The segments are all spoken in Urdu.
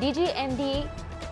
DGMDE,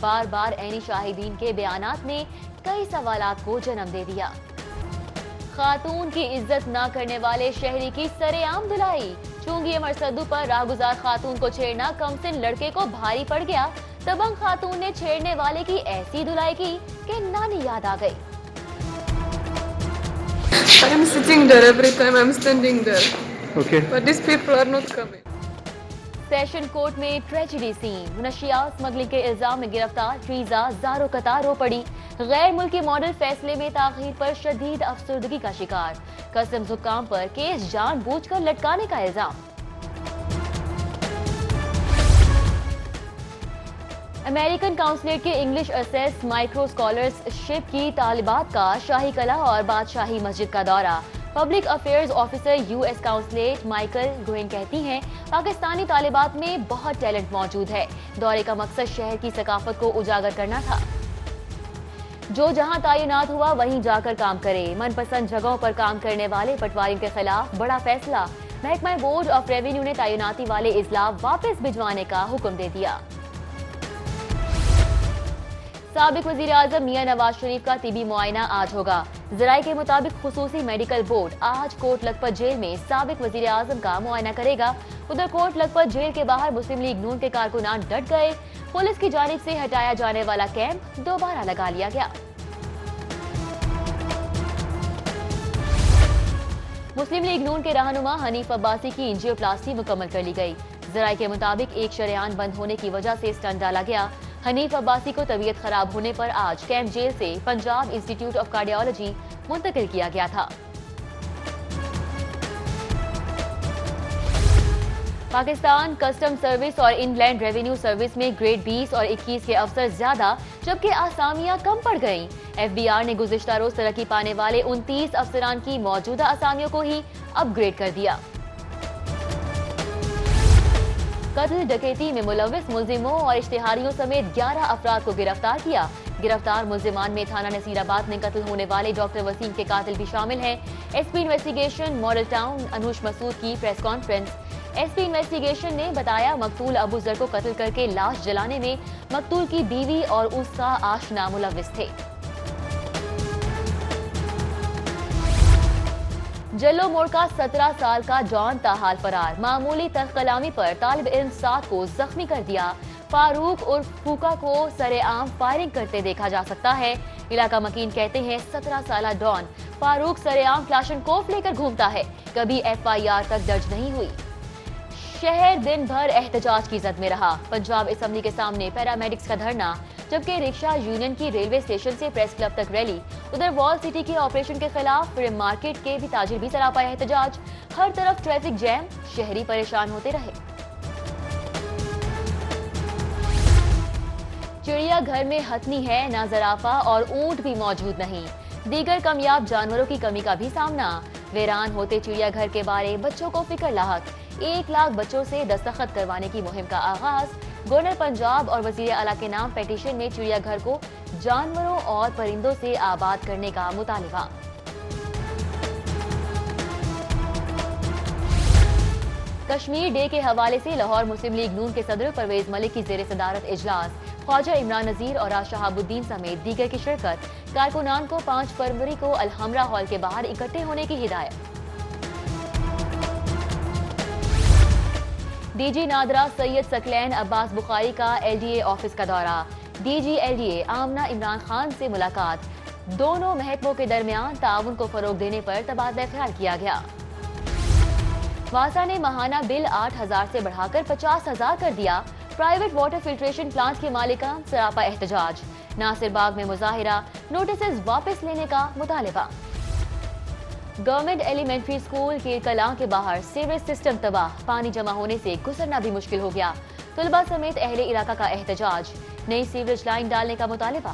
بار بار عینی شاہدین کے بیانات نے کئی سوالات کو جنم دے دیا۔ خاتون کی عزت نہ کرنے والے شہری کی سرے عام دھلائی۔ چونگی مرصدو پر راہگزار خاتون کو چھیڑنا کمسن لڑکے کو بھاری پڑ گیا۔ دبنگ خاتون نے چھیڑنے والے کی ایسی دھلائی کی کہ نانی یاد آ گئی۔ I am sitting there every time, I am standing there. Okay. But these people are not coming. Session court میں ٹریجڈی سین۔ منشیات اسمگلنگ کے الزام میں گرفتار ٹریزا زارو قطار رو پڑی۔ غیر ملکی ماڈل فیصلے میں تاخیر پر شدید افسردگی کا شکار۔ کسٹمز حکام پر کیس جان بوجھ کر لٹکانے کا الزام۔ امریکن کونسلیٹ کے انگلش اسیس مائکرو اسکالرز شپ کی طالبات کا شاہی قلعہ اور بادشاہی مسجد کا دورہ۔ Public affairs officer U S consulate Michael going کہتی ہیں پاکستانی طالبات میں بہت ٹیلنٹ موجود ہے۔ دورے کا مقصد شہر کی ثقافت کو اجاگر کرنا تھا۔ جو جہاں تعینات ہوا وہیں جا کر کام کرے۔ من پسند جگہوں پر کام کرنے والے پٹواریوں کے خلاف بڑا فیصلہ۔ محکمہ بورڈ آف ریونیو نے تعیناتی والے اضلاع واپس بھجوانے کا حکم دے دیا۔ سابق وزیر اعظم میاں نواز شریف کا طبی معائنہ آج ہوگا۔ ذرائع کے مطابق خصوصی میڈیکل بورڈ آج کوٹ لکھپت جیل میں سابق وزیر اعظم کا معائنہ کرے گا۔ ادھر کوٹ لکھپت جیل کے باہر مسلم لیگ نون کے کارکنان ڈٹ گئے۔ پولیس کی جانب سے ہٹایا جانے والا کیمپ دوبارہ لگا لیا گیا۔ مسلم لیگ نون کے رہنما حنیف عباسی کی انجیوپلاسٹی مکمل کر لی گئی۔ ذرائع کے مطابق ایک شریان بند ہونے کی وجہ سے اسٹنٹ ڈالا گیا۔ حنیف عباسی کو طبیعت خراب ہونے پر آج کیمپ جیل سے پنجاب انسٹی ٹیوٹ آف کارڈیالوجی منتقل کیا گیا تھا۔ پاکستان کسٹم سروس اور ان لینڈ ریونیو سروس میں گریڈ 20 اور 21 کے افسر زیادہ جبکہ اسامیاں کم پڑ گئیں۔ ایف بی آر نے گزشتہ روز ترقی پانے والے 29 افسران کی موجودہ اسامیوں کو ہی اپ گریڈ کر دیا۔ قتل ڈکیتی میں ملوث ملزموں اور اشتہاریوں سمیت 11 افراد کو گرفتار کیا۔ گرفتار ملزمان میں تھانہ نصیر آباد میں قتل ہونے والے ڈاکٹر وسیم کے قاتل بھی شامل ہیں۔ S P investigation Model Town Anush Masood کی press conference. S P investigation نے بتایا مقتول ابو ذر کو قتل کر کے لاش جلانے میں مقتول کی بیوی اور اس کا آشنا ملوث تھے۔ جلو موڑ کا 17 سال کا جان تاحال فرار۔ معمولی تلخ کلامی پر طالب علم 7 کو زخمی کر دیا۔ فاروق عرف پھوکا کو سرے عام فائرنگ کرتے دیکھا جا سکتا ہے۔ علاقہ مکین کہتے ہیں 17 سالہ ڈان فاروق سرے عام کلاشن کوف لے کر گھومتا ہے۔ کبھی ایف آئی آر تک درج نہیں ہوئی۔ شہر دن بھر احتجاج کی زد میں رہا۔ پنجاب اسمبلی کے سامنے پیرامیڈکس کا دھرنا، جبکہ رکشہ یونین کی ریلوے اسٹیشن سے پریس کلب تک ریلی۔ ادھر وال سٹی کے آپریشن کے خلاف فریم مارکیٹ کے بھی تاجر بھی سراپا احتجاج۔ ہر طرف ٹریفک جیم، شہری پریشان ہوتے رہے۔ چڑیا گھر میں ہتھنی ہے نہ زرافہ اور اونٹ بھی موجود نہیں۔ دیگر کمیاب جانوروں کی کمی کا بھی سامنا۔ ویران ہوتے چڑیا گھر کے بارے بچوں کو فکر لاحق۔ 1 لاکھ بچوں سے دستخط کروانے کی مہم کا آغاز۔ گورنر پنجاب اور وزیر اعلیٰ کے نام پیٹیشن میں چڑیا گھر کو جانوروں اور پرندوں سے آباد کرنے کا مطالبہ۔ کشمیر ڈے کے حوالے سے لاہور مسلم لیگ نون کے صدر پرویز ملک کی زیر صدارت اجلاس۔ خواجہ عمران نذیر اور راز شہاب الدین سمیت دیگر کی شرکت۔ کارکنان کو 5 فروری کو الحمرہ ہال کے باہر اکٹھے ہونے کی ہدایت۔ ڈی جی نادرہ سید ثقلین عباس بخاری کا ایل ڈی اے آفس کا دورہ۔ D G L D A Amna Imran Khan سے ملاقات۔ دونوں محکموں کے درمیان تعاون کو فروغ دینے پر تبادلہ خیال کیا گیا۔ واسا نے ماہانہ بل 8,000 سے بڑھا کر 50,000 کر دیا۔ پرائیویٹ واٹر فلٹریشن پلانٹ کے مالکان سراپا احتجاج۔ ناصر باغ میں مظاہرہ، نوٹسز واپس لینے کا مطالبہ۔ گورنمنٹ ایلیمنٹری اسکول کیر کلاں کے باہر سیوریج سسٹم تباہ، پانی جمع ہونے سے گزرنا بھی مشکل ہو گیا۔ طلبہ سمیت اہل علاقہ کا احتجاج، نئی سیوریج لائن ڈالنے کا مطالبہ۔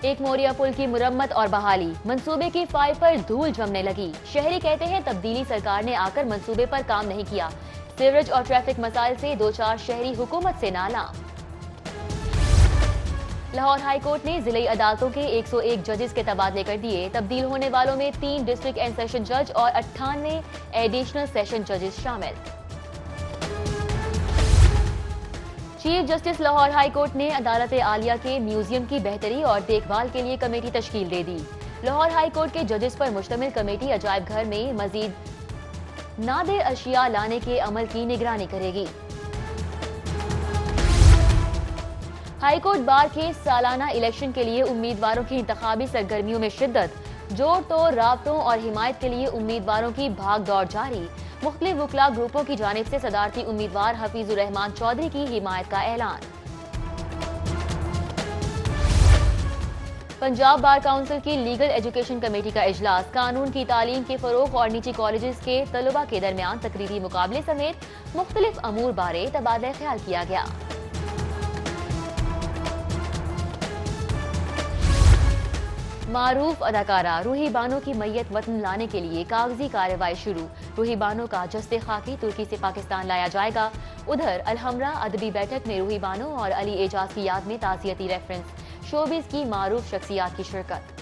ایک موریا پل کی مرمت اور بحالی، منصوبے کی فائل پر دھول جمنے لگی۔ شہری کہتے ہیں تبدیلی سرکار نے آ کر منصوبے پر کام نہیں کیا۔ سیوریج اور ٹریفک مسائل سے 2-4 شہری حکومت سے نالاں۔ لاہور ہائی کورٹ نے ضلعی عدالتوں کے 101 ججز کے تبادلے کر دیے۔ تبدیل ہونے والوں میں 3 ڈسٹرکٹ اینڈ سیشن جج اور 98 ایڈیشنل سیشن ججز شامل۔ Chief justice Lahore high court نے عدالت عالیہ کے میوزیم کی بہتری اور دیکھ بھال کے لیے کمیٹی تشکیل دے دی۔ لاہور ہائی کورٹ کے ججز پر مشتمل کمیٹی عجائب گھر میں مزید نادر اشیاء لانے کے عمل کی نگرانی کرے گی۔ ہائی کورٹ بار کے سالانہ الیکشن کے لیے امیدواروں کی انتخابی سرگرمیوں میں شدت، جوڑ توڑ رابطوں اور حمایت کے لیے امیدواروں کی بھاگ دوڑ جاری۔ مختلف وکلاء گروپوں کی جانب سے صدارتی امیدوار حفیظ الرحمان چودھری کی حمایت کا اعلان۔ پنجاب بار کونسل کی لیگل ایجوکیشن کمیٹی کا اجلاس، قانون کی تعلیم کے فروغ اور نجی کالجز کے طلباء کے درمیان تقریری مقابلے سمیت مختلف امور بارے تبادلہ خیال کیا گیا۔ معروف اداکارہ روحی بانو کی میت وطن لانے کے لیے کاغذی کارروائی شروع۔ روحی بانو کا جسد خاکی ترکی سے پاکستان لایا جائے گا۔ ادھر الحمرا ادبی بیٹھک میں روحی بانو اور علی اعجاز کی یاد میں تعزیتی ریفرنس، شوبز کی معروف شخصیات کی شرکت۔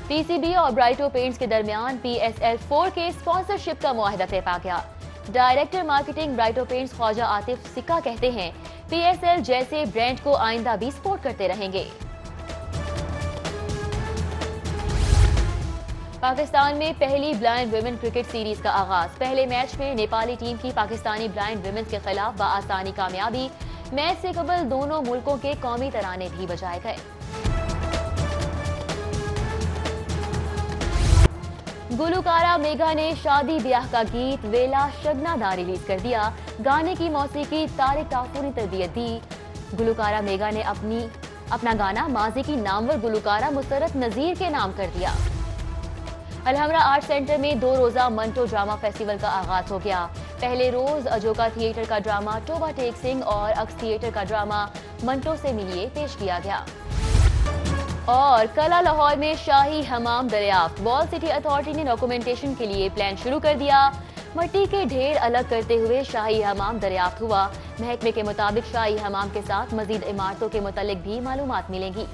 پی سی بی اور برائٹو پینٹس کے درمیان پی ایس ایل 4 کے اسپانسرشپ کا معاہدہ طے پا گیا۔ ڈائریکٹر مارکیٹنگ برائٹو پینٹس خواجہ عاطف سکا کہتے ہیں پی ایس ایل جیسے برانڈ کو آئندہ بھی سپورٹ کرتے رہیں گے۔ پاکستان میں پہلی بلائنڈ ویمن کرکٹ سیریز کا آغاز، پہلے میچ میں نیپالی ٹیم کی پاکستانی بلائنڈ ویمنز کے خلاف بآسانی کامیابی، میچ سے قبل دونوں ملکوں کے قومی ترانے بھی بجائے گئے۔ گلوکارہ میگھا نے شادی بیاہ کا گیت ویلا شگنا دا ریلیز کر دیا۔ گانے کی موسیقی طارق ٹاپو نے تربیت دی۔ گلوکارہ میگھا نے اپنا گانا ماضی کی نامور گلوکارہ مسرت نذیر کے نام کر دیا۔ الحمرا آرٹ سینٹر میں 2 روزہ منٹو ڈرامہ فیسٹیول کا آغاز ہو گیا۔ پہلے روز اجوکا تھیٹر کا ڈرامہ ٹوبا ٹیک سنگھ اور اکس تھیٹر کا ڈرامہ منٹو سے ملیے پیش کیا گیا۔ اور کلا لاہور میں شاہی حمام دریافت، وال سٹی اتھارٹی نے ڈاکومنٹیشن کے لیے پلان شروع کر دیا۔ مٹی کے ڈھیر الگ کرتے ہوئے شاہی حمام دریافت ہوا۔ محکمے کے مطابق شاہی حمام کے ساتھ مزید عمارتوں کے متعلق بھی معلومات ملیں گی۔